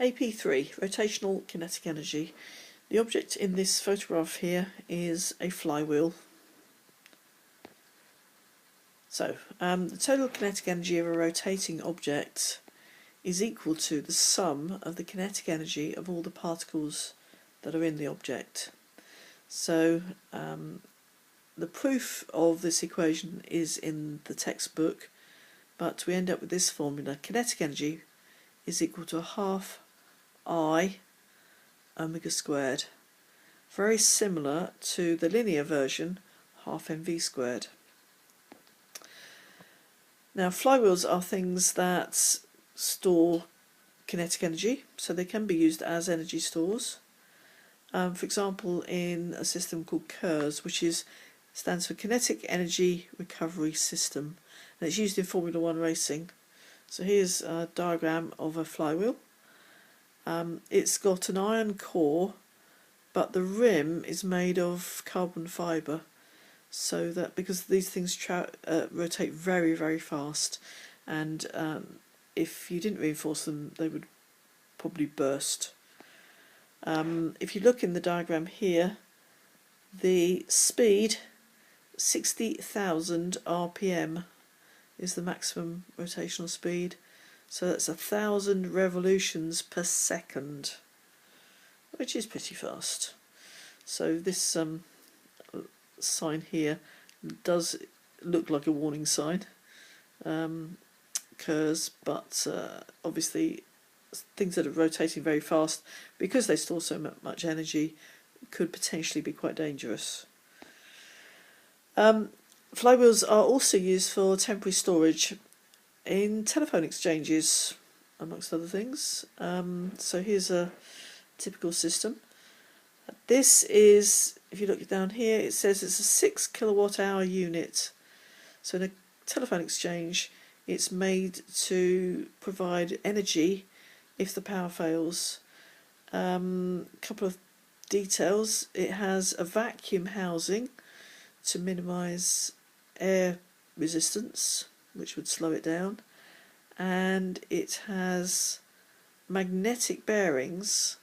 AP3, rotational kinetic energy. The object in this photograph here is a flywheel. So, the total kinetic energy of a rotating object is equal to the sum of the kinetic energy of all the particles that are in the object. So, the proof of this equation is in the textbook, but we end up with this formula. Kinetic energy is equal to a half I omega squared. Very similar to the linear version, half mv squared. Now, flywheels are things that store kinetic energy, so they can be used as energy stores. For example, in a system called KERS, which stands for Kinetic Energy Recovery System, and it's used in Formula One racing. So here's a diagram of a flywheel. It's got an iron core, but the rim is made of carbon fibre, so that because these things rotate very, very fast, and if you didn't reinforce them, they would probably burst. If you look in the diagram here, the speed, 60,000 RPM, is the maximum rotational speed. So that's 1,000 revolutions per second, which is pretty fast. So this sign here does look like a warning sign, KERS, but obviously things that are rotating very fast, because they store so much energy, could potentially be quite dangerous. Flywheels are also used for temporary storage in telephone exchanges, amongst other things. So here's a typical system. This is, if you look down here, it says it's a 6 kilowatt hour unit. So in a telephone exchange, it's made to provide energy if the power fails. Couple of details: it has a vacuum housing to minimise air resistance, which would slow it down, and it has magnetic bearings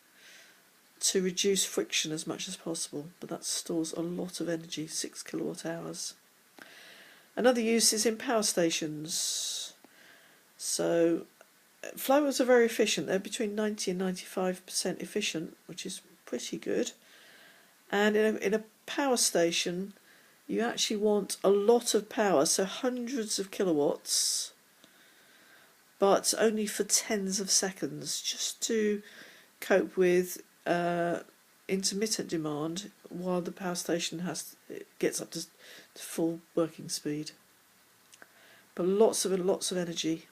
to reduce friction as much as possible, but that stores a lot of energy, 6 kilowatt hours. Another use is in power stations. So flywheels are very efficient. They're between 90 and 95% efficient, which is pretty good. And in a power station, you actually want a lot of power, so hundreds of kilowatts, but only for tens of seconds, just to cope with intermittent demand while the power station gets up to full working speed. But lots of energy.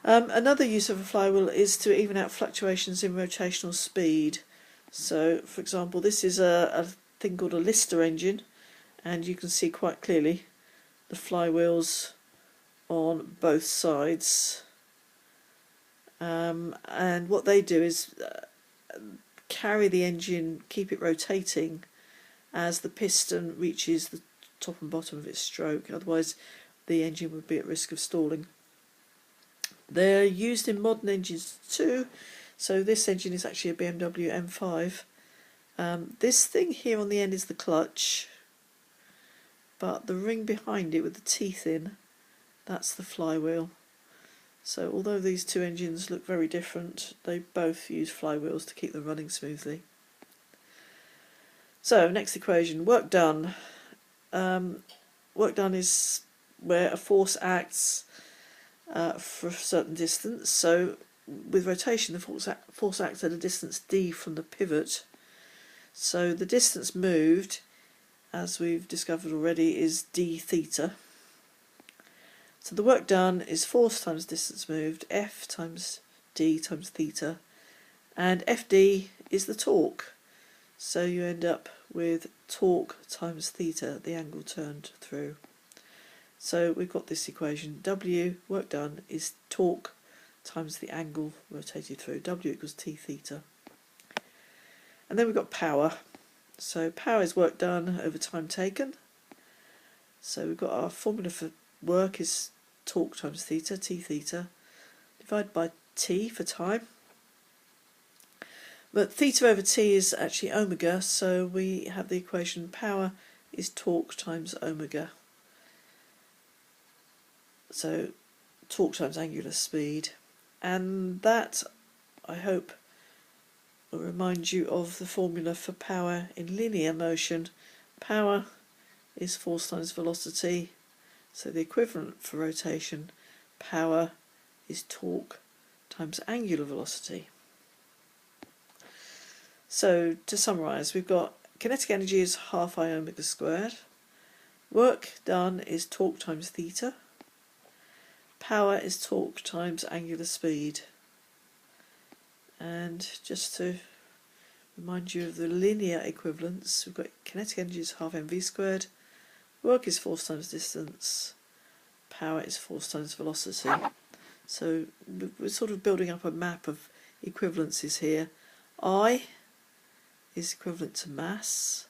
Another use of a flywheel is to even out fluctuations in rotational speed. So, for example, this is a thing called a Lister engine, and you can see quite clearly the flywheels on both sides. And what they do is carry the engine, keep it rotating as the piston reaches the top and bottom of its stroke, otherwise the engine would be at risk of stalling. They're used in modern engines too, so this engine is actually a BMW M5. This thing here on the end is the clutch, but the ring behind it with the teeth in, that's the flywheel. So although these two engines look very different, they both use flywheels to keep them running smoothly. So next equation, work done. Work done is where a force acts for a certain distance. So with rotation, the force acts at a distance d from the pivot. So the distance moved, as we've discovered already, is d theta. So the work done is force times distance moved, F times d times theta, and Fd is the torque. So you end up with torque times theta, the angle turned through. So we've got this equation, W, work done, is torque times the angle rotated through, W equals t theta. And then we've got power. So power is work done over time taken. So we've got our formula for work is torque times theta, t theta, divided by t for time. But theta over t is actually omega, so we have the equation power is torque times omega. So torque times angular speed. And that, I hope, will remind you of the formula for power in linear motion. Power is force times velocity, so the equivalent for rotation, power is torque times angular velocity. So to summarise, we've got kinetic energy is half I omega squared, work done is torque times theta, power is torque times angular speed. And just to remind you of the linear equivalents, we've got kinetic energy is half mv squared, work is force times distance, power is force times velocity. So we're sort of building up a map of equivalencies here. I is equivalent to mass,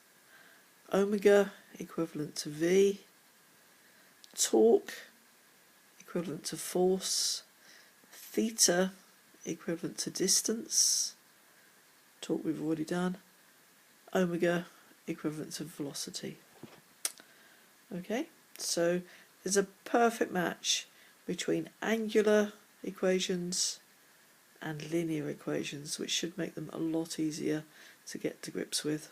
omega equivalent to v, torque equivalent to force, theta equivalent to distance, torque we've already done, omega equivalent to velocity. Okay, so there's a perfect match between angular equations and linear equations, which should make them a lot easier to get to grips with.